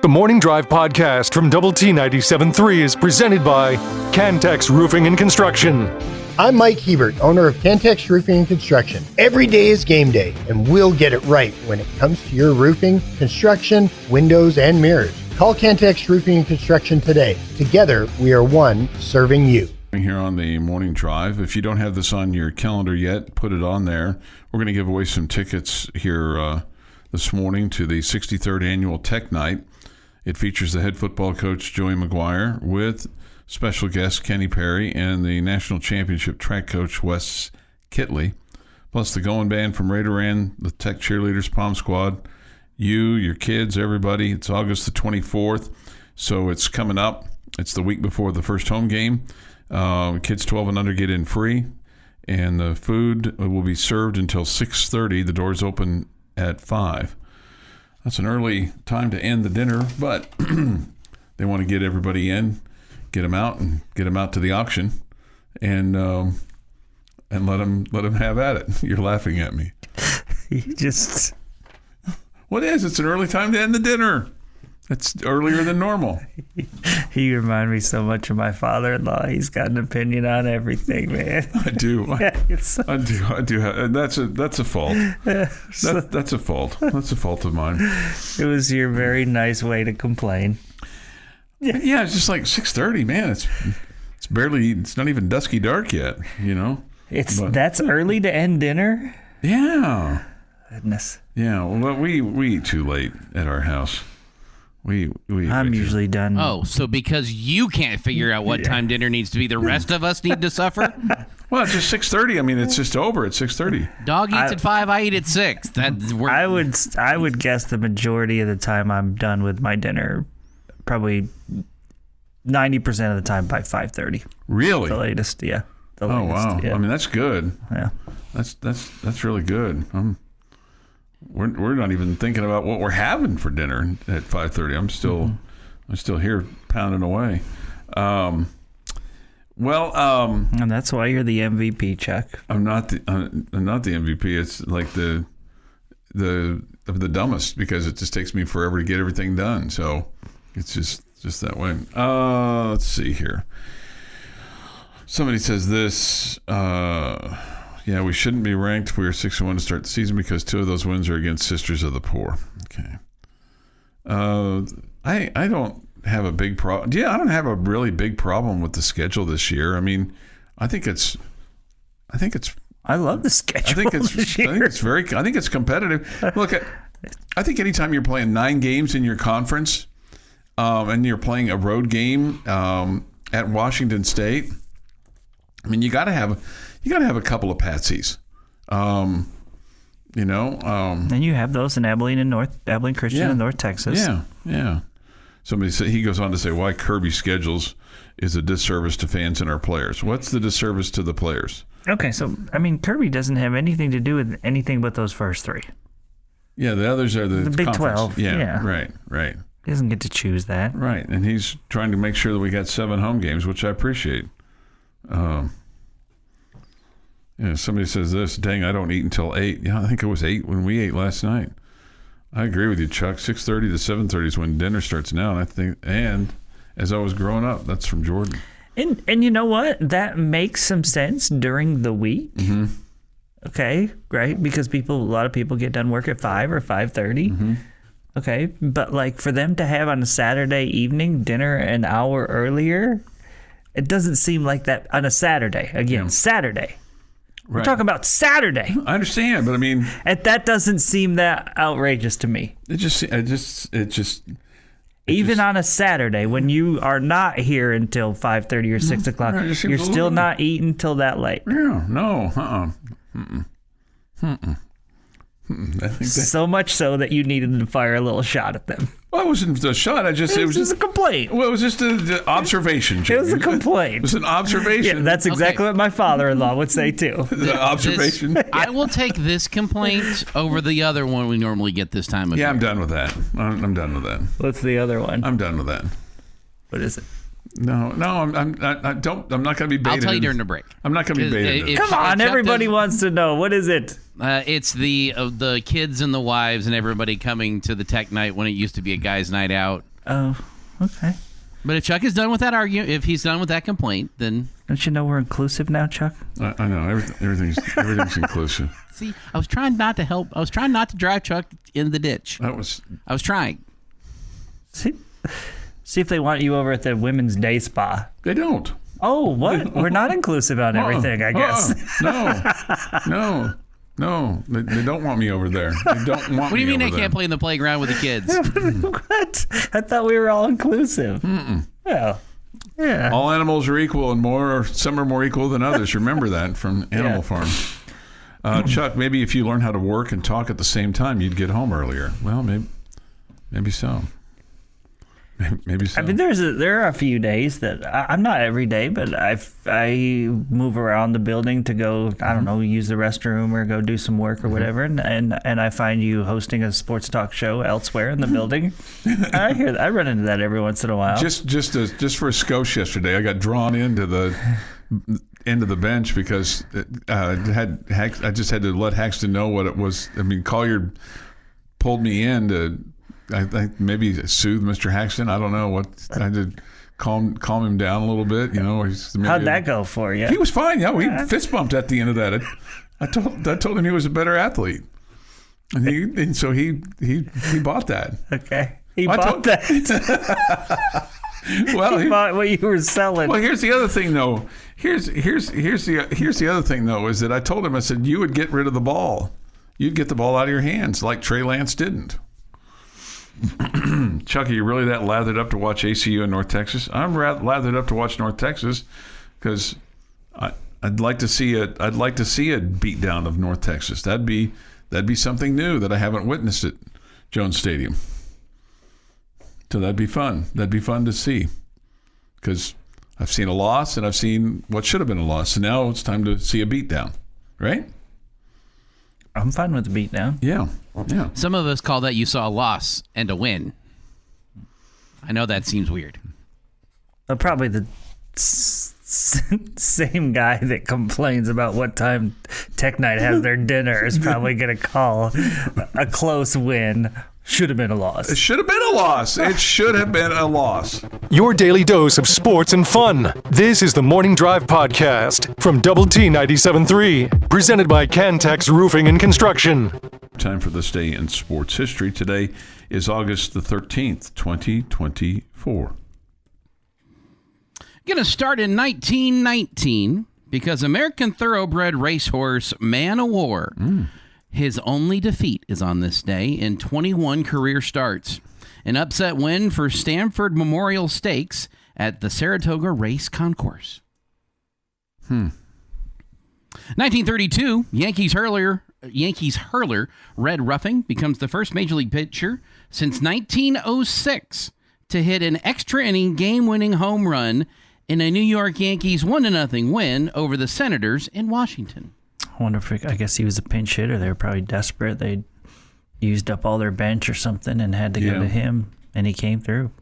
The Morning Drive podcast from Double T 97.3 is presented by Cantex Roofing and Construction. I'm Mike Hebert, owner of Cantex Roofing and Construction. Every day is game day, and we'll get it right when it comes to your roofing, construction, windows, and mirrors. Call Cantex Roofing and Construction today. Together, we are one serving you. Here on the Morning Drive. If you don't have this on your calendar yet, put it on there. We're going to give away some tickets here this morning to the 63rd Annual Tech Night. It features the head football coach, Joey McGuire, with special guest Kenny Perry and the national championship track coach, Wes Kitley, plus the going band from Raideran, the Tech Cheerleaders, Pom Squad, you, your kids, everybody. It's August the 24th, so it's coming up. It's the week before the first home game. Kids 12 and under get in free, and the food will be served until 6:30. The doors open at 5. That's an early time to end the dinner, but they want to get everybody in, get them out, and get them out to the auction, and let them have at it. You're laughing at me. What is? It's an early time to end the dinner. It's earlier than normal. You remind me so much of my father-in-law. He's got an opinion on everything, man. I do. I do. That's a fault. That's a fault. That's a fault of mine. It was your very nice way to complain. Yeah, it's just like 6:30, man. It's not even dusky dark yet, you know. That's early to end dinner? Yeah. Goodness. Yeah, well, we eat too late at our house. I'm usually done. Oh, so because you can't figure out what time dinner needs to be, the rest of us need to suffer? Well, it's just 6:30. I mean, it's just over at 6:30. Dog eats at 5. I eat at 6. I would guess the majority of the time I'm done with my dinner, probably 90% of the time by 5:30. Really? The latest, yeah. Oh, wow. Yeah. I mean, that's good. Yeah. That's really good. We're not even thinking about what we're having for dinner at 5:30. I'm still here pounding away. And that's why you're the MVP, Chuck. I'm not the MVP. It's like the dumbest, because it just takes me forever to get everything done. So it's just that way. Let's see here. Somebody says this. Yeah, we shouldn't be ranked if we were 6-1 to start the season, because 2 of those wins are against Sisters of the Poor. Okay. I don't have a big problem. Yeah, I don't have a really big problem with the schedule this year. I mean, I think it's. I love the schedule. I think it's competitive. Look, I think anytime you're playing 9 games in your conference, and you're playing a road game at Washington State, I mean, you got to have a couple of patsies, you know. And you have those in Abilene Christian in North Texas. Yeah. Somebody said, he goes on to say, why Kirby schedules is a disservice to fans and our players. What's the disservice to the players? Okay, so I mean, Kirby doesn't have anything to do with anything but those first 3. Yeah, the others are the Big conference. 12. Yeah, right. He doesn't get to choose that. Right, and he's trying to make sure that we got 7 home games, which I appreciate. Yeah, somebody says this, dang, I don't eat until 8. Yeah, I think it was 8 when we ate last night. I agree with you, Chuck. 6:30 to 7:30 is when dinner starts now, and I think, and as I was growing up, that's from Jordan. And you know what? That makes some sense during the week. Mm-hmm. Okay, right? Because a lot of people get done work at 5 or 5:30. Mm-hmm. Okay, but like for them to have on a Saturday evening dinner an hour earlier, it doesn't seem like that on a Saturday. Again, Saturday. Right. We're talking about Saturday. I understand, but I mean, and that doesn't seem that outrageous to me. Even on a Saturday when you are not here until 5:30 or 6 o'clock, you're still not eating till that late. Yeah, no, So much so that you needed to fire a little shot at them. Well, it wasn't a shot. It was just a complaint. Well, it was just an observation. It was a complaint. It was an observation. Yeah, that's exactly what my father-in-law would say too. The observation. I will take this complaint over the other one we normally get this time of year. Yeah, I'm done with that. I'm done with that. What's the other one? I'm done with that. What is it? No, I'm not going to be baited. I'll tell you during the break. I'm not going to be baited. Come on, everybody wants to know. What is it? It's the kids and the wives and everybody coming to the tech night when it used to be a guys' night out. Oh, okay. But if Chuck is done with that argument, if he's done with that complaint, then Don't you know we're inclusive now, Chuck? I know everything's inclusive. see, I was trying not to help. I was trying not to drive Chuck in the ditch. I was trying. See if they want you over at the Women's Day Spa. They don't. Oh, what? We're not inclusive on everything, I guess. No. They don't want me over there. They don't want me. What do you mean they there. can't play in the playground with the kids? What? I thought we were all inclusive. Well, yeah. All animals are equal, and some are more equal than others. Remember that from Animal Farm. Chuck, maybe if you learn how to work and talk at the same time, you'd get home earlier. Well, maybe so. Maybe so. I mean, there are a few days that I'm not every day, but I move around the building to go, I don't know, use the restroom or go do some work or whatever, and I find you hosting a sports talk show elsewhere in the building. I hear that. I run into that every once in a while. Just for a skosh yesterday, I got drawn into the end of the bench because I just had to let Haxton know what it was. I mean, Collier pulled me in to. I think maybe soothe Mr. Haxton. I don't know what I did. Calm him down a little bit. How'd that go for you? He was fine. Yeah, we fist bumped at the end of that. I told him he was a better athlete, and so he bought that. Okay, he bought that. Well, he bought what you were selling. Well, here's the other thing, though. Here's the other thing, though, is that I told him, I said, you would get rid of the ball. You'd get the ball out of your hands like Trey Lance didn't. Chuck, are you really that lathered up to watch ACU in North Texas? I'm lathered up to watch North Texas because I'd like to see a beat down of North Texas. That'd be something new that I haven't witnessed at Jones Stadium. So that'd be fun. That'd be fun to see because I've seen a loss and I've seen what should have been a loss. So now it's time to see a beat down, right? I'm fine with the beat down. Yeah. Some of us call that you saw a loss and a win. I know that seems weird. Probably the same guy that complains about what time Tech Night has their dinner is probably going to call a close win. Should have been a loss. It should have been a loss. It should have been a loss. Your daily dose of sports and fun. This is the Morning Drive Podcast from Double T 97.3, presented by Cantex Roofing and Construction. Time for this day in sports history. Today is August the 13th, 2024. Going to start in 1919 because American Thoroughbred Racehorse Man o' War. His only defeat is on this day in 21 career starts. An upset win for Stanford Memorial Stakes at the Saratoga Race Concourse. 1932, Yankees hurler Red Ruffing becomes the first Major League pitcher since 1906 to hit an extra inning game-winning home run in a New York Yankees 1-0 win over the Senators in Washington. I wonder if I guess he was a pinch hitter. They were probably desperate. They used up all their bench or something and had to go to him, and he came through.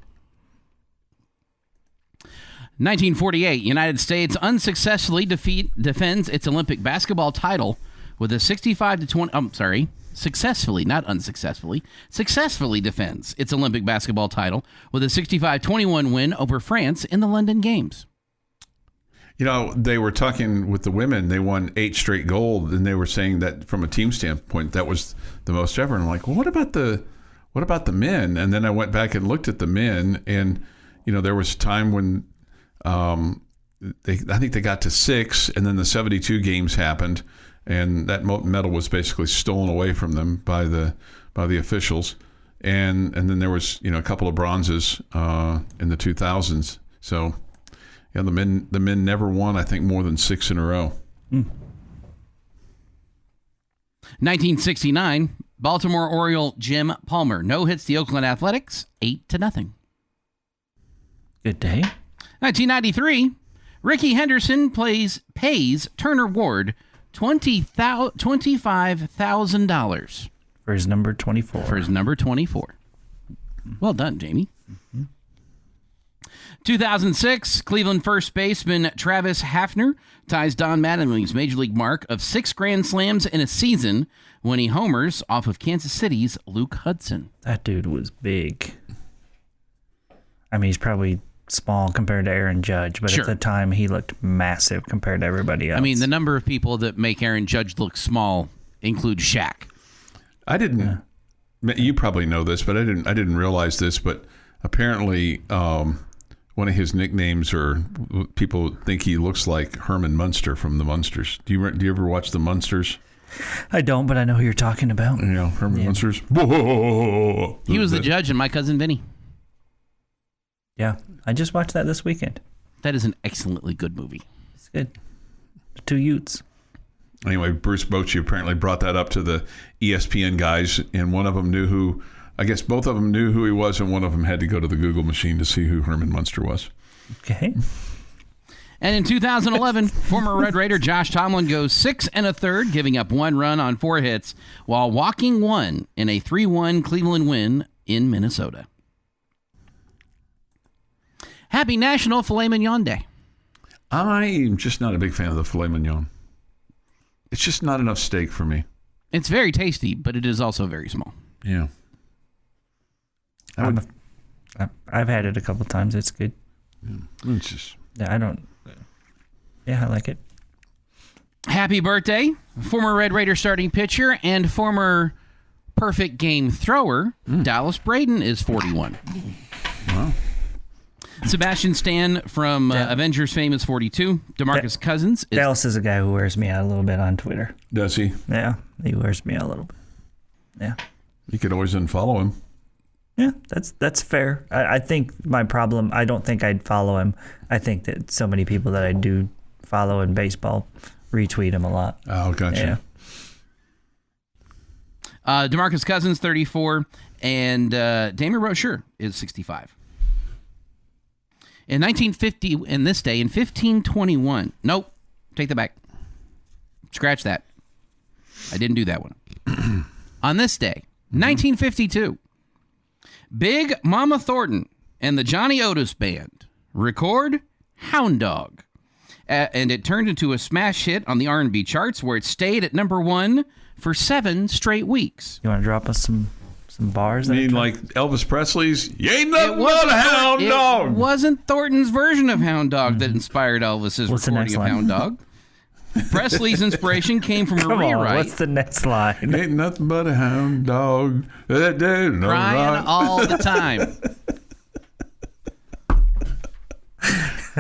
1948, United States unsuccessfully defends its Olympic basketball title with a 65-20. Successfully, not unsuccessfully. Successfully defends its Olympic basketball title with a 65-21 win over France in the London Games. They were talking with the women. They won 8 straight gold, and they were saying that from a team standpoint, that was the most ever. And I'm like, well, what about the men? And then I went back and looked at the men, and there was a time when I think they got to 6, and then the 72 games happened, and that medal was basically stolen away from them by the officials. And then there was a couple of bronzes in the 2000s. So. Yeah, the men never won, I think, more than 6 in a row. 1969, Baltimore Oriole Jim Palmer no-hits the Oakland Athletics 8-0. Good day. 1993, Ricky Henderson pays Turner Ward $25,000 for his number 24. Well done, Jamie. 2006, Cleveland first baseman Travis Hafner ties Don Mattingly's Major League mark of 6 Grand Slams in a season when he homers off of Kansas City's Luke Hudson. That dude was big. I mean, he's probably small compared to Aaron Judge, but Sure. at the time he looked massive compared to everybody else. I mean, the number of people that make Aaron Judge look small include Shaq. I didn't. You probably know this, but I didn't realize this. But apparently, one of his nicknames, or people think he looks like Herman Munster from the Munsters. Do you ever watch the Munsters? I don't, but I know who you're talking about. You know, Herman Munsters. Whoa. He was the judge in My Cousin Vinny. Yeah, I just watched that this weekend. That is an excellently good movie. It's good. The two Utes. Anyway, Bruce Bochy apparently brought that up to the ESPN guys, and one of them knew who. I guess both of them knew who he was, and one of them had to go to the Google machine to see who Herman Munster was. Okay. And in 2011, former Red Raider Josh Tomlin goes 6 1/3, giving up 1 run on 4 hits, while walking 1 in a 3-1 Cleveland win in Minnesota. Happy National Filet Mignon Day. I'm just not a big fan of the filet mignon. It's just not enough steak for me. It's very tasty, but it is also very small. Yeah. I've had it a couple times. It's good. It's just. Yeah, I like it. Happy birthday, former Red Raider starting pitcher and former perfect game thrower, Dallas Braden is 41. Wow. Sebastian Stan from Avengers fame is 42. DeMarcus Cousins is... Dallas is a guy who wears me out a little bit on Twitter. Does he? Yeah, he wears me out a little bit. Yeah. You could always unfollow him. Yeah, that's fair. I think my problem, I don't think I'd follow him. I think that so many people that I do follow in baseball retweet him a lot. Oh, gotcha. Yeah. DeMarcus Cousins, 34, and Damon Rocher is 65. In 1950, in this day, in 1521, nope, take that back. Scratch that. I didn't do that one. On this day, 1952, Big Mama Thornton and the Johnny Otis Band record Hound Dog. And it turned into a smash hit on the R&B charts, where it stayed at number 1 for 7 straight weeks. You want to drop us some bars? I mean, like Elvis Presley's, you ain't nothing but a hound It dog. wasn't Thornton's version of Hound Dog that inspired Elvis's What's the recording next of line? Hound Dog. Presley's inspiration came from a Come on, rewrite. what's the next line? Ain't nothing but a hound dog. That day, no Crying rock. all the time.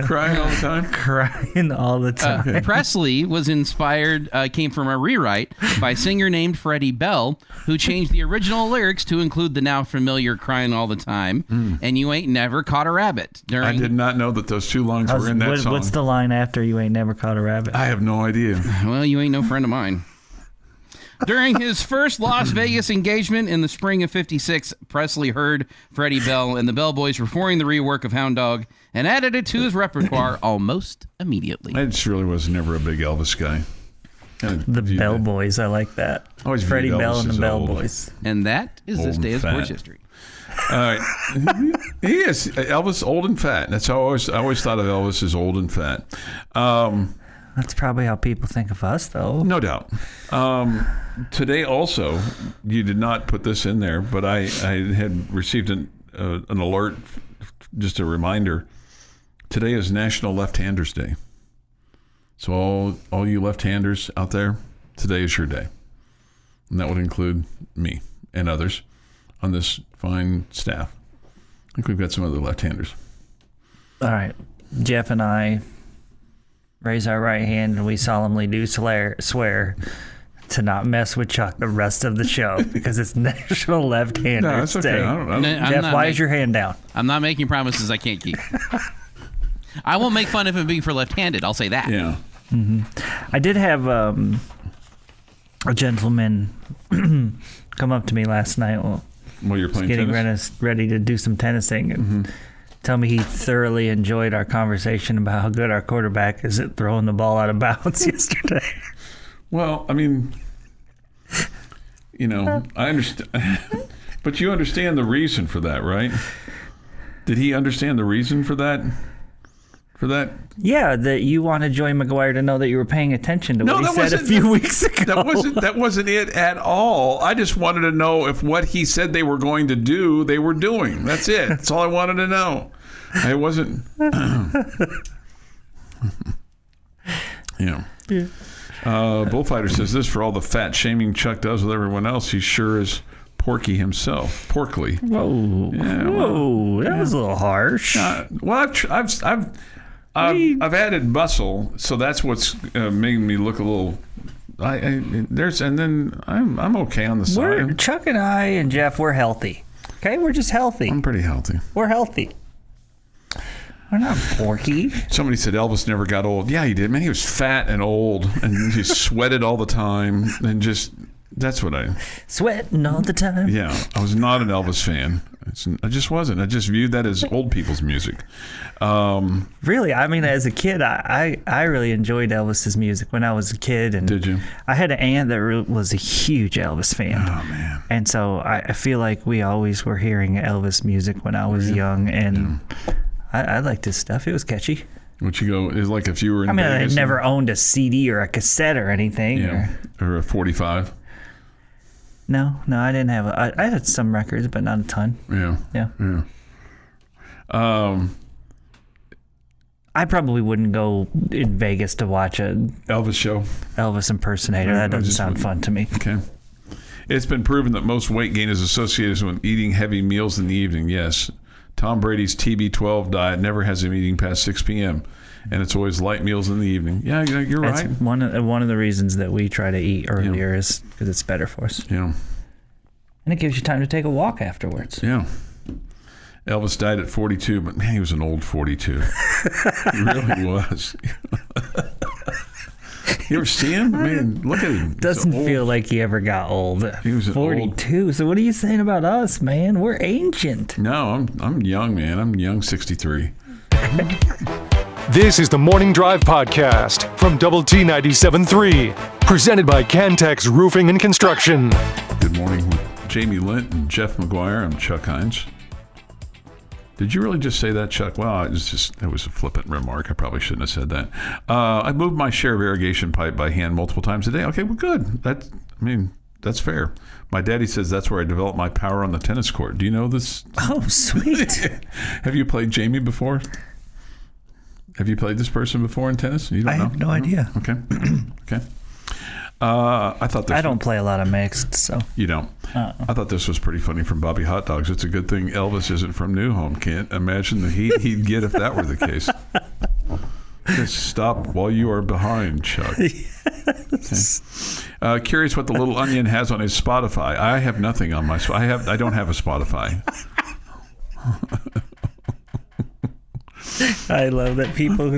Crying all the time. Crying all the time. Presley was inspired, came from a rewrite by a singer named Freddie Bell, who changed the original lyrics to include the now familiar "Crying all the time" and "You ain't never caught a rabbit." I did not know that those two lines were in that song. What's the line after "You ain't never caught a rabbit"? I have no idea. Well, you ain't no friend of mine. During his first Las Vegas engagement in the spring of '56, Presley heard Freddie Bell and the Bell Boys performing the rework of Hound Dog and added it to his repertoire almost immediately. I just really was never a big Elvis guy. The Bell Boys, I like that. Always viewed Freddie Bell Elvis and as the Bell old. Boys. And that is this Old day of and sports fat. history. All right. He is. Elvis, old and fat. That's how I always thought of Elvis as old and fat. That's probably how people think of us, though. No doubt. Today also, you did not put this in there, but I had received an alert, just a reminder. Today is National Left-Handers Day. So all you left-handers out there, today is your day. And that would include me and others on this fine staff. I think we've got some other left-handers. All right. Jeff and I raise our right hand and we solemnly do swear to not mess with Chuck the rest of the show because it's National Left-Handers No, that's okay. Day. I don't know. I'm Jeff, not why is your hand down? I'm not making promises I can't keep. I won't make fun of him being for left-handed. I'll say that. Yeah. I did have a gentleman come up to me last night while Well, you're playing getting tennis? ready to do some tennising and tell me he thoroughly enjoyed our conversation about how good our quarterback is at throwing the ball out of bounds yesterday. Well, I mean, I understand. But you understand the reason for that, right? Did he understand the reason for that? for that? Yeah, that you wanted Joey McGuire to know that you were paying attention to what he said a few weeks ago. That wasn't it at all. I just wanted to know if what he said they were going to do, they were doing. That's it. That's all I wanted to know. I wasn't. Yeah. Bullfighter says this: for all the fat shaming Chuck does with everyone else, he sure is Porky himself. Porkly. Whoa. Yeah, whoa. That was a little harsh. Well, I've added muscle, so that's what's making me look a little. I'm okay on the side. Chuck and I and Jeff, we're healthy. Okay, we're just healthy. I'm pretty healthy. We're healthy. We're not Porky. Somebody said Elvis never got old. Yeah, he did, man. He was fat and old, and he sweated all the time, and just that's what I sweating all the time. Yeah, I was not an Elvis fan. I just wasn't. I just viewed that as old people's music. Really, I mean, as a kid, I really enjoyed Elvis's music when I was a kid. And did you? I had an aunt that was a huge Elvis fan. Oh man! And so I feel like we always were hearing Elvis music when I was young, and I liked his stuff. It was catchy. Would you go? Is like if you were in Vegas, I never and, owned a CD or a cassette or anything. Yeah, or a 45. No, I didn't have. I had some records, but not a ton. Yeah. I probably wouldn't go in Vegas to watch a Elvis impersonator. That doesn't sound fun to me. Okay. It's been proven that most weight gain is associated with eating heavy meals in the evening. Yes. Tom Brady's TB12 diet never has him eating past 6 p.m. and it's always light meals in the evening. Yeah, you're right. That's one of the reasons that we try to eat earlier is because it's better for us. Yeah. And it gives you time to take a walk afterwards. Yeah. Elvis died at 42, but man, he was an old 42. He really was. You ever see him? I mean, look at him. Doesn't feel like he ever got old. He was 42. So what are you saying about us, man? We're ancient. No, I'm young, man. I'm young 63. This is the Morning Drive Podcast from Double T 97.3, presented by Cantex Roofing and Construction. Good morning, Jamie Lent and Jeff McGuire. I'm Chuck Heinz. Did you really just say that, Chuck? Well, it was a flippant remark. I probably shouldn't have said that. I moved my share of irrigation pipe by hand multiple times a day. Okay, well, good. That's fair. My daddy says that's where I developed my power on the tennis court. Do you know this? Oh, sweet. Have you played Jamie before? Have you played this person before in tennis? You don't know? I have no idea. Okay. Okay. I thought this. I don't play a lot of mixed, so. You don't. I thought this was pretty funny from Bobby Hot Dogs. It's a good thing Elvis isn't from New Home. Can't imagine the heat he'd get if that were the case. Just stop while you are behind, Chuck. Yes. Okay. Curious what the little onion has on his Spotify. I have nothing on my. I don't have a Spotify. I love that people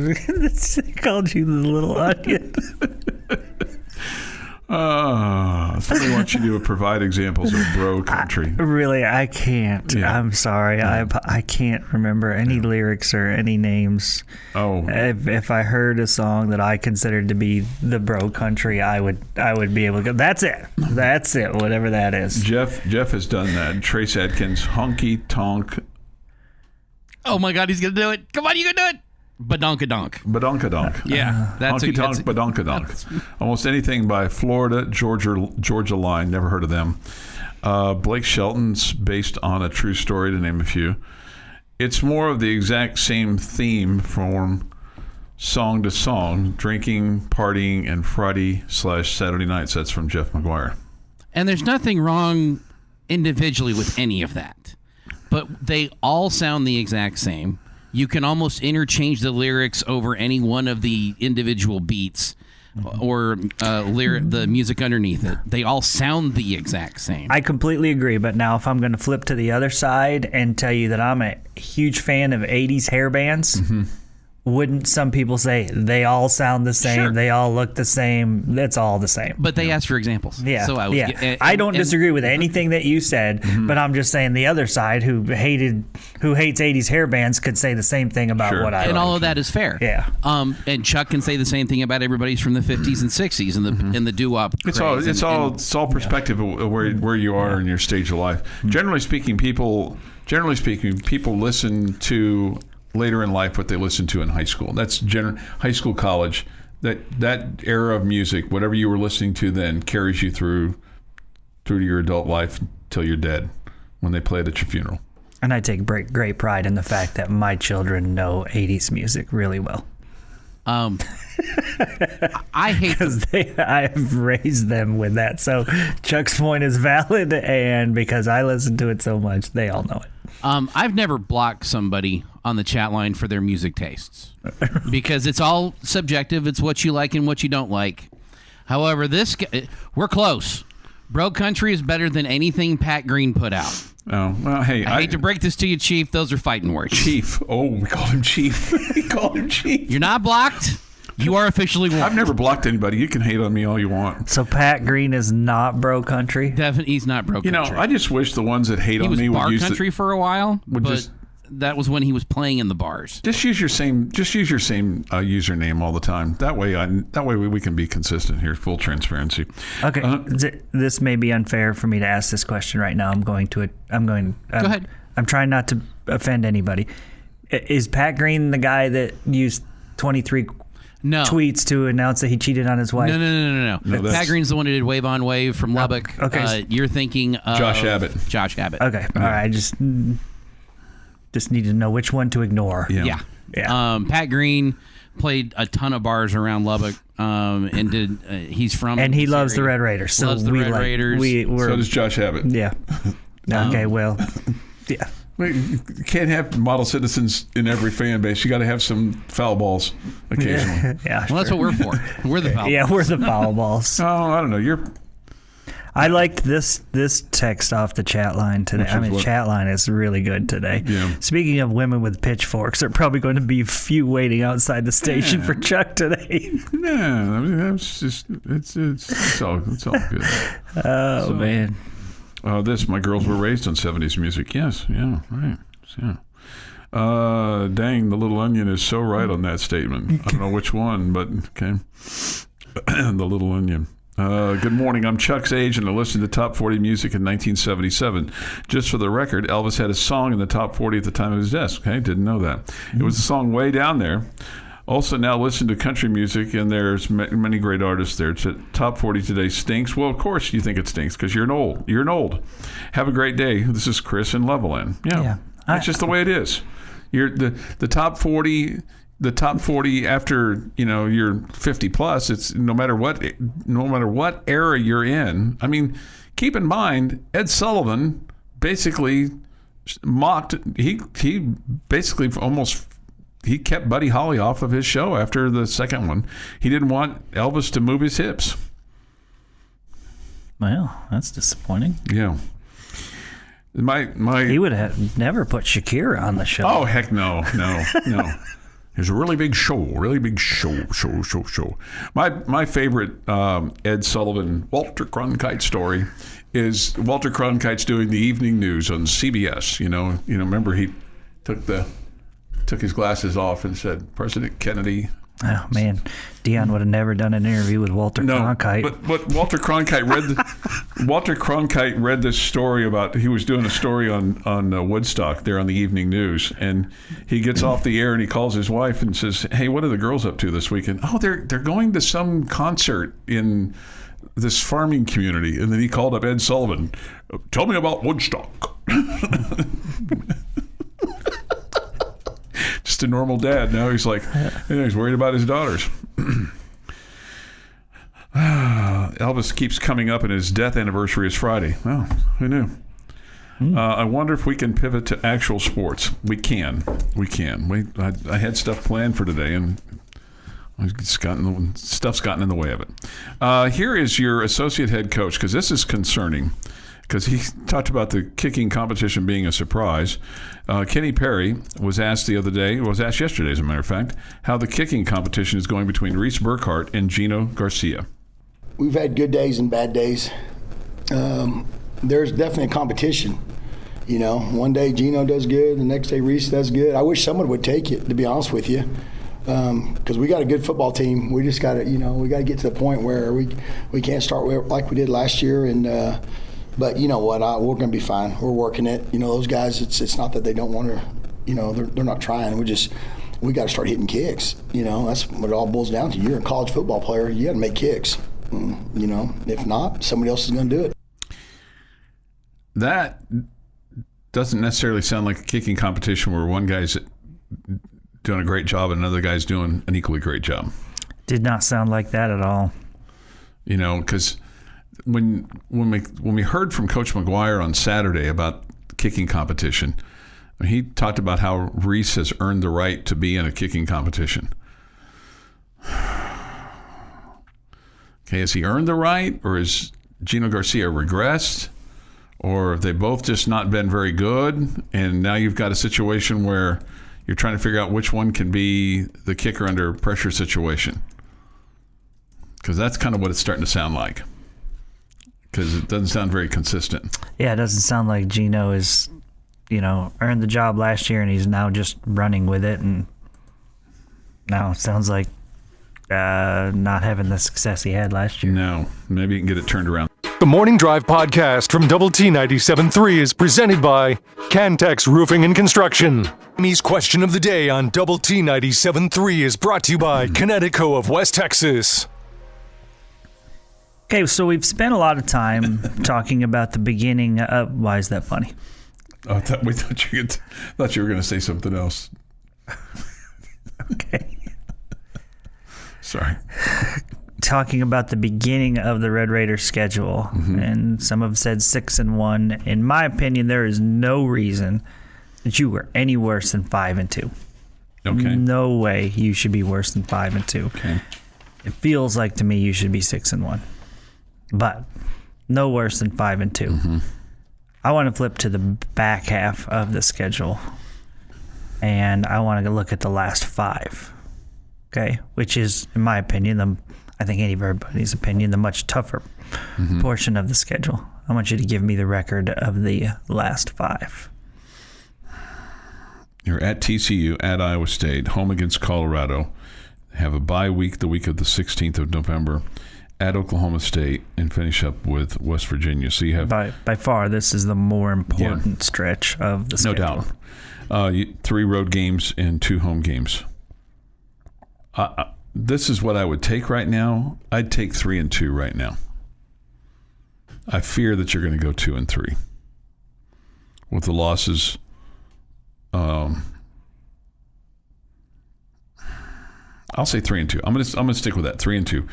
called you the little onion. Somebody wants you to provide examples of bro country. Really, I can't. Yeah. I'm sorry. Yeah. I can't remember any lyrics or any names. Oh. If I heard a song that I considered to be the bro country, I would be able to go, that's it. That's it, whatever that is. Jeff has done that. Trace Adkins, honky tonk. Oh my God, he's going to do it. Come on, you can do it. Badonkadonk. Badonkadonk. Yeah. Honky tonk, badonkadonk. Almost anything by Florida, Georgia Line. Never heard of them. Blake Shelton's based on a true story, to name a few. It's more of the exact same theme from song to song. Drinking, partying, and Friday/Saturday nights. That's from Jeff McGuire. And there's nothing wrong individually with any of that. But they all sound the exact same. You can almost interchange the lyrics over any one of the individual beats or the music underneath it. They all sound the exact same. I completely agree, but now if I'm going to flip to the other side and tell you that I'm a huge fan of 80s hair bands, wouldn't some people say they all sound the same, sure, they all look the same, it's all the same? But they asked for examples. Yeah, so I don't disagree with anything that you said, but I'm just saying the other side who hates 80s hair bands could say the same thing about what I like. And all of that is fair. Yeah. And Chuck can say the same thing about everybody's from the 50s and 60s and the doo-wop. It's all perspective of where you are in your stage of life. Generally speaking, people listen to later in life what they listened to in high school. That's high school, college. That era of music, whatever you were listening to then, carries you through to your adult life till you're dead when they play it at your funeral. And I take great pride in the fact that my children know 80s music really well. I hate because I have raised them with that. So Chuck's point is valid, and because I listen to it so much, they all know it. I've never blocked somebody on the chat line for their music tastes because it's all subjective. It's what you like and what you don't like. However, we're close. Bro Country is better than anything Pat Green put out. Oh, well, hey. I hate to break this to you, Chief. Those are fighting words. Chief. Oh, we called him Chief. We called him Chief. You're not blocked. You are officially warned. I've never blocked anybody. You can hate on me all you want. So Pat Green is not Bro Country? Definitely, he's not Bro Country. I just wish the ones that hate on me would bar use country for a while, but that was when he was playing in the bars. Just use your same username all the time. That way we can be consistent here. Full transparency. Okay, this may be unfair for me to ask this question right now. Go ahead. I'm trying not to offend anybody. Is Pat Green the guy that used 23 tweets to announce that he cheated on his wife? No. Pat Green's the one who did Wave on Wave from Lubbock. Okay. You're thinking of Josh Abbott. Okay. All right. I just need to know which one to ignore. Yeah. Pat Green played a ton of bars around Lubbock, and did. He's from and he loves the Red Raiders. So loves the Red Raiders. So does Josh Abbott. Yeah. Okay. Well. Yeah. You can't have model citizens in every fan base. You got to have some foul balls occasionally. Yeah. Well, that's what we're for. We're the foul balls. Yeah, we're the foul balls. Oh, I don't know. I liked this text off the chat line today. Chat line is really good today. Yeah. Speaking of women with pitchforks, there are probably going to be a few waiting outside the station for Chuck today. Yeah, that's just it's all good. Oh man. My girls were raised on 70s music. Yes, yeah, right. Yeah. Dang, the Little Onion is so right on that statement. I don't know which one, but okay. The Little Onion. Good morning. I'm Chuck's age, and I listened to top 40 music in 1977. Just for the record, Elvis had a song in the top 40 at the time of his death. Okay, didn't know that. It was a song way down there. Also, now listen to country music, and there's many great artists there. Top 40 today stinks. Well, of course you think it stinks because you're an old. Have a great day. This is Chris in Levelland. Yeah. That's just the way it is. You're the top 40. The top 40 after you're 50 plus. It's no matter what era you're in. I mean, keep in mind Ed Sullivan basically mocked. He basically he kept Buddy Holly off of his show after the second one. He didn't want Elvis to move his hips. Well, that's disappointing. Yeah. He would have never put Shakira on the show. Oh, heck no. It's a really big show. My favorite Ed Sullivan, Walter Cronkite story is Walter Cronkite's doing the evening news on CBS. Remember he took his glasses off and said, President Kennedy. Oh man, Dion would have never done an interview with Walter Cronkite. But Walter Cronkite read this story about he was doing a story on Woodstock there on the evening news, and he gets off the air and he calls his wife and says, "Hey, what are the girls up to this weekend?" "Oh, they're going to some concert in this farming community." And then he called up Ed Sullivan. "Tell me about Woodstock." Just a normal dad. Now he's like, he's worried about his daughters. Elvis keeps coming up, and his death anniversary is Friday. Well, who knew? I wonder if we can pivot to actual sports. We can. I had stuff planned for today, and stuff's gotten in the way of it. Here is your associate head coach, because this is concerning. Because he talked about the kicking competition being a surprise. Kenny Perry was asked yesterday, as a matter of fact, how the kicking competition is going between Reese Burkhart and Gino Garcia. We've had good days and bad days. There's definitely a competition. One day Gino does good, the next day Reese does good. I wish someone would take it, to be honest with you. Because we got a good football team. We just got to, we got to get to the point where we can't start like we did last year. But you know what? We're going to be fine. We're working it. Those guys, it's not that they don't want to, they're not trying. We got to start hitting kicks. That's what it all boils down to. You're a college football player. You got to make kicks. If not, somebody else is going to do it. That doesn't necessarily sound like a kicking competition where one guy's doing a great job and another guy's doing an equally great job. Did not sound like that at all. Because when we heard from Coach McGuire on Saturday about kicking competition, he talked about how Reese has earned the right to be in a kicking competition. Okay, has he earned the right, or is Gino Garcia regressed? Or have they both just not been very good, and now you've got a situation where you're trying to figure out which one can be the kicker under a pressure situation? Because that's kind of what it's starting to sound like. Because it doesn't sound very consistent. Yeah, it doesn't sound like Gino is, earned the job last year and he's now just running with it. And now it sounds like not having the success he had last year. No, maybe you can get it turned around. The Morning Drive podcast from Double T 97.3 is presented by Cantex Roofing and Construction. Amy's question of the day on Double T 97.3 is brought to you by Connecticut of West Texas. Okay, so we've spent a lot of time talking about the beginning of... Why is that funny? Oh, we thought you were going to say something else. Okay. Sorry. Talking about the beginning of the Red Raiders schedule, and some have said 6-1. In my opinion, there is no reason that you were any worse than 5-2. Okay. No way you should be worse than 5-2. Okay. It feels like to me you should be 6-1, but no worse than 5-2. I want to flip to the back half of the schedule, and I want to look at the last 5. Okay, which is, in my opinion, I think everybody's opinion, the much tougher portion of the schedule. I want you to give me the record of the last 5. You're at TCU, at Iowa State, home against Colorado, have a bye week the week of the 16th of November, at Oklahoma State, and finish up with West Virginia. So you have... By far, this is the more important stretch of the schedule. No doubt. 3 road games and 2 home games. This is what I would take right now. I'd take 3-2 right now. I fear that you're going to go 2-3 with the losses. I'll say 3-2. I'm going to stick with that, 3-2,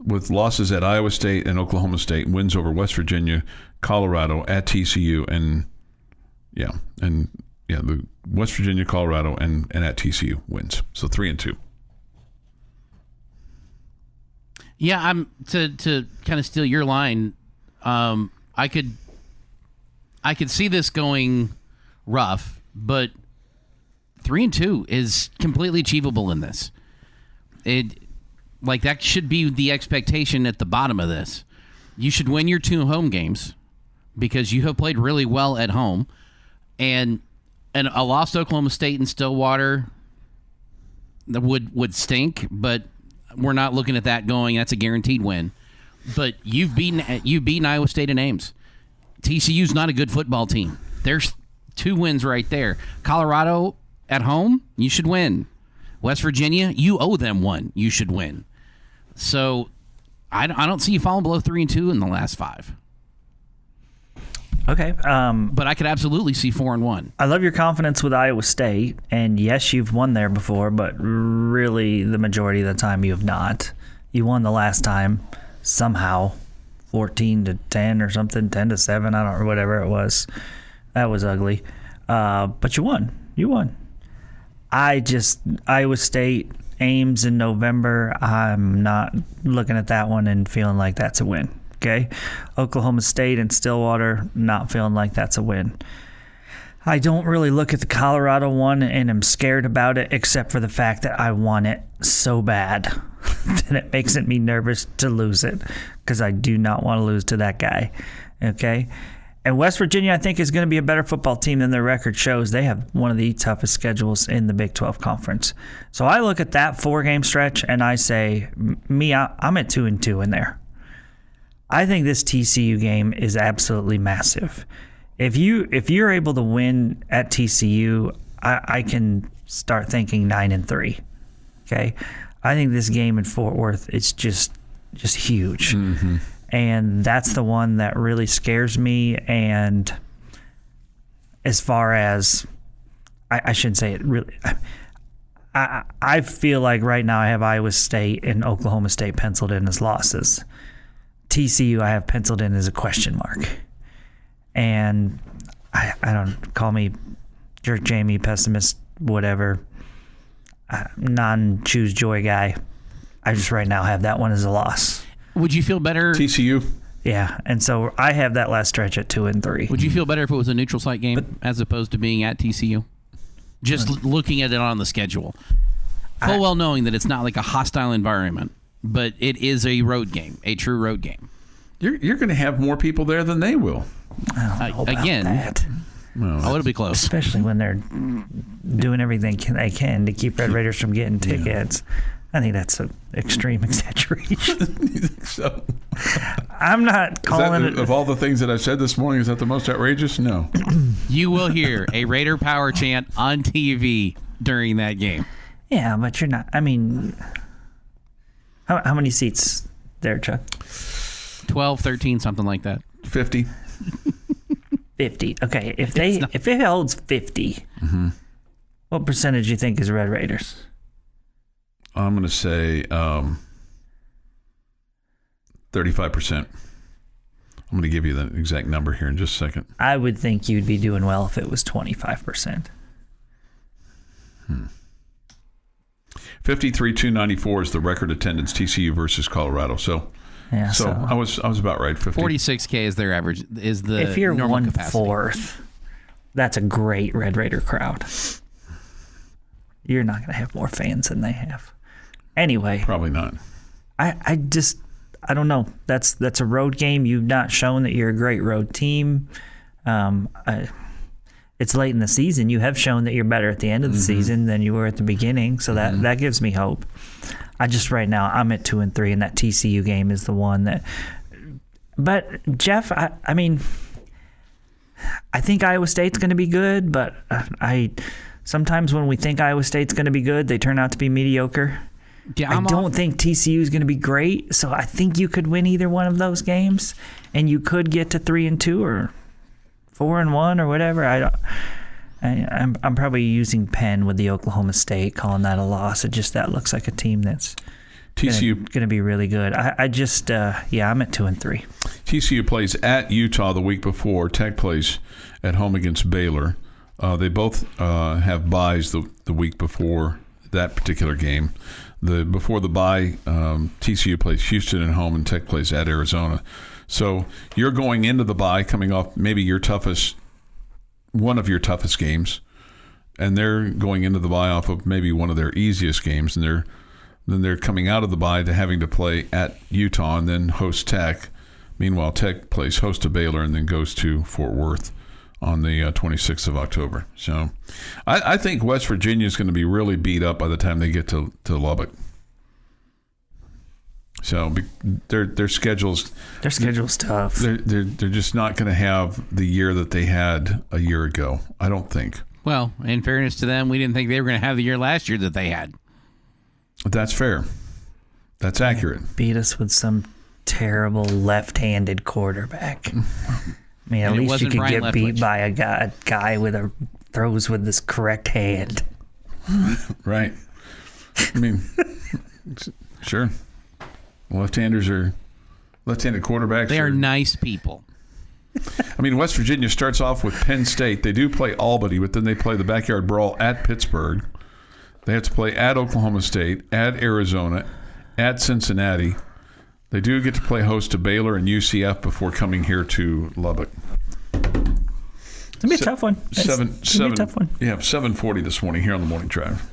with losses at Iowa State and Oklahoma State, wins over West Virginia, Colorado, at TCU, and the West Virginia, Colorado, and at TCU wins. So 3-2. Yeah, I'm to kind of steal your line. I could see this going rough, but 3-2 is completely achievable in this. That should be the expectation at the bottom of this. You should win your 2 home games because you have played really well at home, and a lost Oklahoma State and Stillwater that would stink, but we're not looking at that going, that's a guaranteed win. But you've beaten Iowa State and Ames. TCU's not a good football team. There's 2 wins right there. Colorado at home, you should win. West Virginia, you owe them 1. You should win. So I don't see you falling below 3-2 in the last 5. Okay. But I could absolutely see 4-1. I love your confidence with Iowa State, and yes, you've won there before, but really the majority of the time you have not. You won the last time somehow, 14-10 or something, 10-7, I don't know, whatever it was. That was ugly. But you won. Iowa State, Ames in November, I'm not looking at that one and feeling like that's a win. Okay, Oklahoma State and Stillwater, not feeling like that's a win. I don't really look at the Colorado one and am scared about it, except for the fact that I want it so bad that it makes me nervous to lose it, because I do not want to lose to that guy. Okay, and West Virginia, I think, is going to be a better football team than their record shows. They have one of the toughest schedules in the Big 12 Conference. So I look at that 4-game stretch and I say, I'm at 2-2 in there. I think this TCU game is absolutely massive. If you're able to win at TCU, I can start thinking 9-3. Okay, I think this game in Fort Worth is just huge, and that's the one that really scares me. And as far as I shouldn't say it really. I feel like right now I have Iowa State and Oklahoma State penciled in as losses. TCU I have penciled in as a question mark. And I don't, call me jerk Jamie, pessimist, whatever, non-choose joy guy. I just right now have that one as a loss. Would you feel better? TCU. Yeah, and so I have that last stretch at 2-3. Would you feel better if it was a neutral site game as opposed to being at TCU? Just looking at it on the schedule. Full well knowing that it's not like a hostile environment, but it is a road game, a true road game. You're going to have more people there than they will. I don't know about Again, that. Well, it'll be close. Especially when they're doing everything they can to keep Red Raiders from getting tickets. I think that's an extreme exaggeration. so, I'm not calling it. Of all the things that I said this morning, is that the most outrageous? No. You will hear a Raider power chant on TV during that game. Yeah, but you're not. I mean, how many seats there, Chuck? 12, 13, something like that. 50. 50. Okay, if it holds 50, what percentage do you think is Red Raiders? I'm going to say 35%. I'm going to give you the exact number here in just a second. I would think you'd be doing well if it was 25%. 53,294 is the record attendance, TCU versus Colorado. So, yeah, so I was about right. 50. 46K is their average. Is the if you're normal 1/4, capacity. that's a great Red Raider crowd. You're not going to have more fans than they have. Anyway, Probably not. I don't know. That's a road game. You've not shown that you're a great road team. It's late in the season. You have shown that you're better at the end of the season than you were at the beginning, so that gives me hope. I just right now I'm at 2-3, and that TCU game is the one that. But Jeff, I mean, I think Iowa State's going to be good, but sometimes when we think Iowa State's going to be good, they turn out to be mediocre. Yeah, I don't think TCU is going to be great, so I think you could win either one of those games, and you could get to 3-2 or 4-1 or whatever. I'm probably using pen with the Oklahoma State, calling that a loss. That looks like a team that's TCU going to be really good. I'm at 2-3. TCU plays at Utah the week before. Tech plays at home against Baylor. They both have byes the week before that particular game. Before the bye, TCU plays Houston at home and Tech plays at Arizona. So you're going into the bye coming off maybe one of your toughest games, and they're going into the bye off of maybe one of their easiest games, and then they're coming out of the bye to having to play at Utah and then host Tech. Meanwhile, Tech plays host to Baylor and then goes to Fort Worth on the 26th of October. So I think West Virginia is going to be really beat up by the time they get to Lubbock. So their schedule's tough. They're just not going to have the year that they had a year ago, I don't think. Well, in fairness to them, we didn't think they were going to have the year last year that they had. That's fair. That's accurate. Beat us with some terrible left-handed quarterback. I mean, at least you could Brian get beat by a guy with throws with this correct hand. Right. I mean, sure. Left-handed quarterbacks. They are nice people. I mean, West Virginia starts off with Penn State. They do play Albany, but then they play the backyard brawl at Pittsburgh. They have to play at Oklahoma State, at Arizona, at Cincinnati. They do get to play host to Baylor and UCF before coming here to Lubbock. It's going to be a tough one. It's going to be a tough one. Yeah, 7:40 this morning here on the Morning Drive.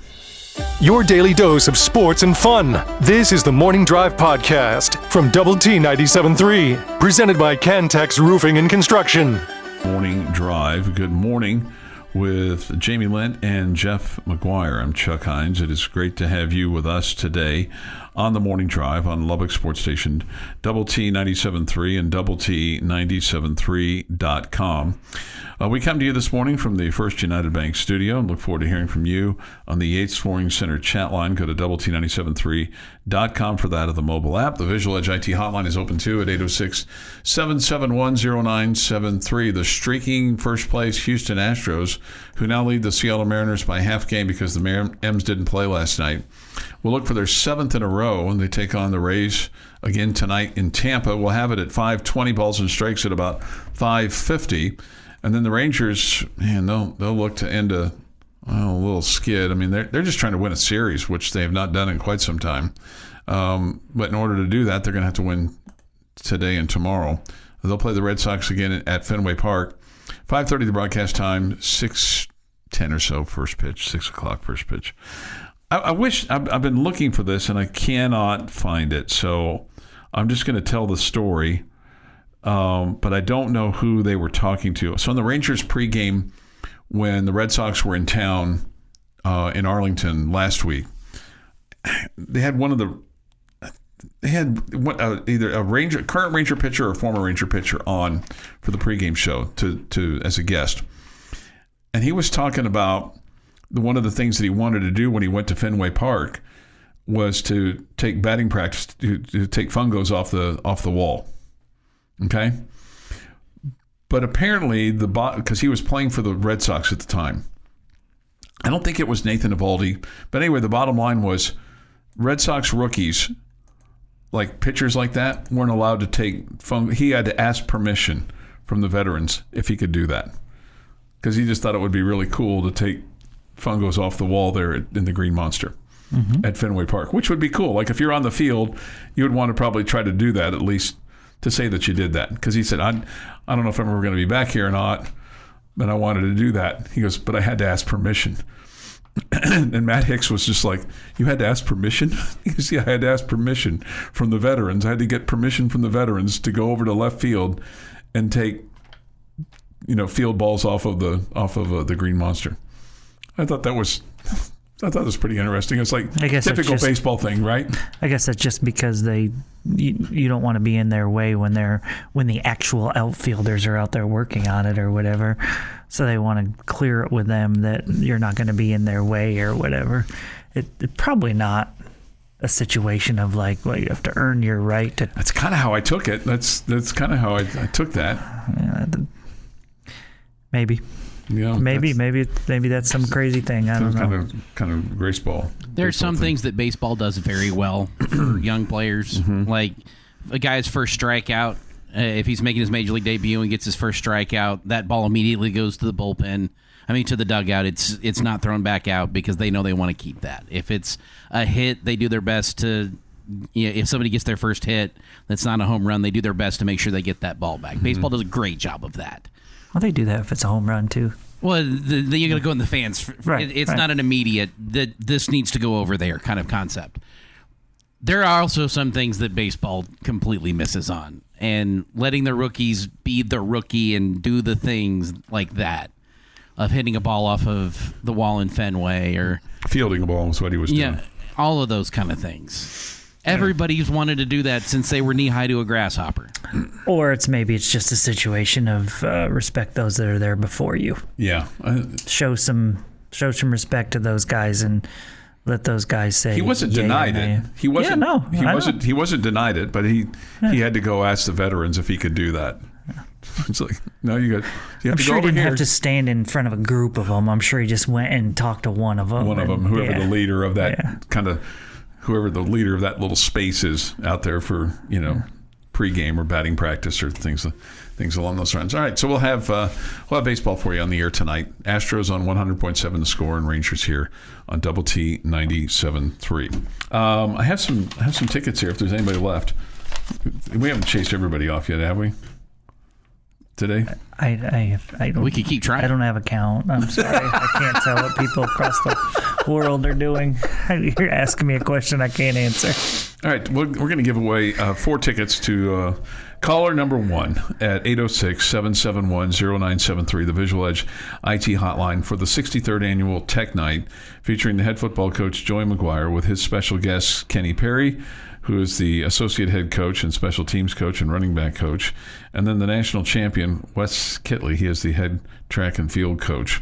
Your daily dose of sports and fun. This is the Morning Drive Podcast from Double T 97.3, presented by Cantex Roofing and Construction. Morning Drive. Good morning with Jamie Lent and Jeff McGuire. I'm Chuck Heinz. It is great to have you with us today on the Morning Drive on Lubbock Sports Station, Double T 97.3 and Double T 97.3.com. We come to you this morning from the First United Bank studio and look forward to hearing from you on the Yates Flooring Center chat line. Go to Double T 97.3.com for that of the mobile app. The Visual Edge IT hotline is open too at 806-771-0973. The streaking first place Houston Astros, who now lead the Seattle Mariners by half game because the M's didn't play last night, will look for their 7th in a row when they take on the Rays again tonight in Tampa. We'll have it at 5:20, balls and strikes at about 5:50. And then the Rangers, man, they'll look to end a little skid. I mean, they're just trying to win a series, which they have not done in quite some time. But in order to do that, they're going to have to win today and tomorrow. They'll play the Red Sox again at Fenway Park. 5:30 the broadcast time, 6:10 or so first pitch, 6 o'clock first pitch. I wish I've been looking for this and I cannot find it, so I'm just going to tell the story. But I don't know who they were talking to. So in the Rangers pregame, when the Red Sox were in town in Arlington last week, they had either a current Ranger pitcher or a former Ranger pitcher on for the pregame show to as a guest, and he was talking about one of the things that he wanted to do when he went to Fenway Park was to take batting practice, to take fungos off the wall. Okay, but apparently because he was playing for the Red Sox at the time, I don't think it was Nathan Eovaldi, but anyway, the bottom line was Red Sox rookies, like pitchers like that, weren't allowed to take he had to ask permission from the veterans if he could do that, because he just thought it would be really cool to take fungos off the wall there in the Green Monster at Fenway Park, which would be cool. Like if you're on the field, you would want to probably try to do that at least, to say that you did that, because he said, I don't know if I'm ever going to be back here or not, but I wanted to do that. He goes, but I had to ask permission. And Matt Hicks was just like, you had to ask permission? He goes, yeah, I had to ask permission from the veterans. I had to get permission from the veterans to go over to left field and take, field balls off of the Green Monster. I thought that was pretty interesting. It's like typical baseball thing, right? I guess that's just because you don't want to be in their way when the actual outfielders are out there working on it or whatever. So they want to clear it with them that you're not going to be in their way or whatever. It probably not a situation of like, well, you have to earn your right to. That's kind of how I took it. That's kind of how I took that. Yeah, maybe. Maybe that's some crazy thing. I don't know. Kind of baseball. There are some things that baseball does very well for young players. Mm-hmm. Like a guy's first strikeout, if he's making his major league debut and gets his first strikeout, that ball immediately goes to the bullpen. To the dugout. It's not thrown back out because they know they want to keep that. If it's a hit, they do their best to. If somebody gets their first hit that's not a home run, they do their best to make sure they get that ball back. Mm-hmm. Baseball does a great job of that. Well, they do that if it's a home run, too. Well, you got to go in the fans. Right, it's not an immediate, this needs to go over there kind of concept. There are also some things that baseball completely misses on. And letting the rookies be the rookie and do the things like that, of hitting a ball off of the wall in Fenway or... Fielding a ball is what he was doing. Yeah, all of those kind of things. Everybody's wanted to do that since they were knee-high to a grasshopper. Or maybe it's just a situation of respect those that are there before you. Yeah. Show some respect to those guys and let those guys say. He wasn't denied it. He wasn't. Yeah, no, he wasn't denied it, but he had to go ask the veterans if he could do that. It's like, no, you have to go over here. I'm sure he didn't have to stand in front of a group of them. I'm sure he just went and talked to one of them. Whoever the leader of that kind of. Whoever the leader of that little space is out there for, pregame or batting practice or things along those lines. All right, so we'll have baseball for you on the air tonight. Astros on 100.7 The Score and Rangers here on Double T 97.3. I have some tickets here if there's anybody left. We haven't chased everybody off yet, have we? Today? I don't. We could keep trying. I don't have a count. I'm sorry. I can't tell what people across the world are doing. You're asking me a question I can't answer. All right, we're going to give away 4 tickets to caller number 1 at 806-771-0973, the Visual Edge IT hotline for the 63rd annual Tech Night, featuring the head football coach Joey McGuire with his special guest Kenny Perry, who is the associate head coach and special teams coach and running back coach, and then the national champion Wes Kitley. He is the head track and field coach.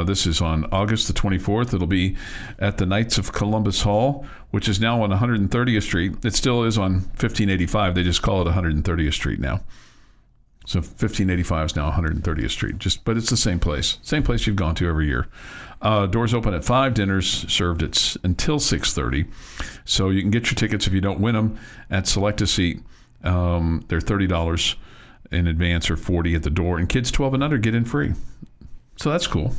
This is on August the 24th. It'll be at the Knights of Columbus Hall, which is now on 130th Street. It still is on 1585. They just call it 130th Street now. So 1585 is now 130th Street. But it's the same place. Same place you've gone to every year. Doors open at 5. Dinner's served until 6:30. So you can get your tickets if you don't win them at Select a Seat. They're $30 in advance or $40 at the door. And kids 12 and under get in free. So that's cool.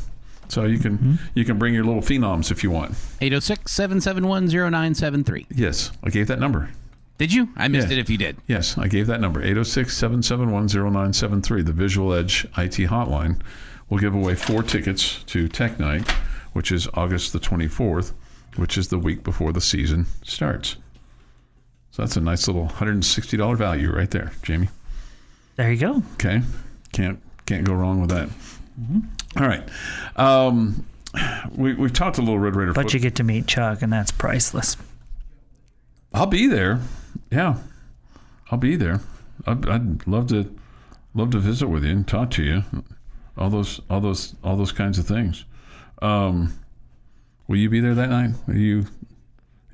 So you can bring your little phenoms if you want. 806-771-0973. Yes, I gave that number. Did you? I missed it if you did. Yes, I gave that number. 806-771-0973, the Visual Edge IT hotline. We'll give away 4 tickets to Tech Night, which is August the 24th, which is the week before the season starts. So that's a nice little $160 value right there, Jamie. There you go. Okay. Can't go wrong with that. Mm-hmm. All right. We've talked a little Red Raider. But you get to meet Chuck, and that's priceless. I'll be there. Yeah, I'll be there. I'd love to visit with you and talk to you. All those kinds of things. Will you be there that night? You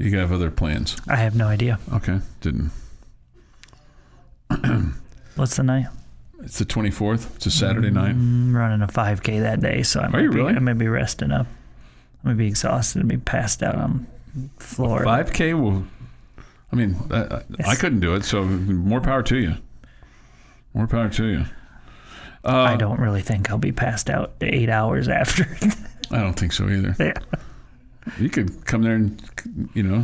have other plans? I have no idea. Okay, didn't. What's the night? It's the 24th. It's a Saturday night. I'm running a 5K that day, so I might be resting up. I'm going to be exhausted and be passed out on the floor. 5K will... I mean, I couldn't do it, so more power to you. More power to you. I don't really think I'll be passed out 8 hours after. I don't think so either. Yeah. You could come there and,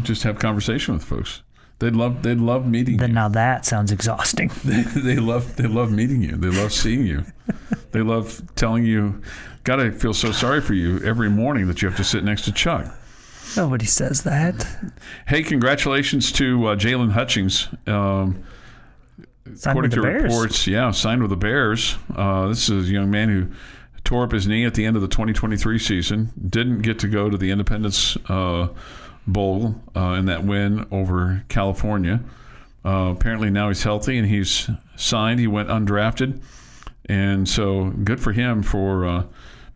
just have conversation with folks. They'd love meeting you. Now that sounds exhausting. They love meeting you. They love seeing you. They love telling you, God, I feel so sorry for you every morning that you have to sit next to Chuck. Nobody says that. Hey, congratulations to Jalen Hutchings. According to reports, signed with the Bears. This is a young man who tore up his knee at the end of the 2023 season. Didn't get to go to the Independence Bowl in that win over California. Apparently now he's healthy and he's signed. He went undrafted. And so good for him for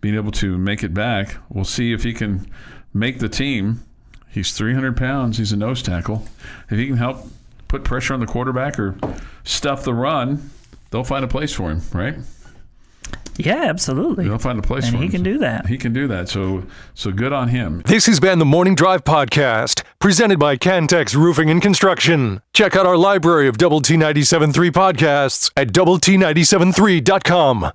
being able to make it back. We'll see if he can make the team. He's 300 pounds. He's a nose tackle. If he can help put pressure on the quarterback or stuff the run, they'll find a place for him, right? Yeah, absolutely. They'll find a place for him. And he can do that. He can do that. So good on him. This has been the Morning Drive Podcast, presented by Cantex Roofing and Construction. Check out our library of Double T 97.3 podcasts at doublet97.3.com.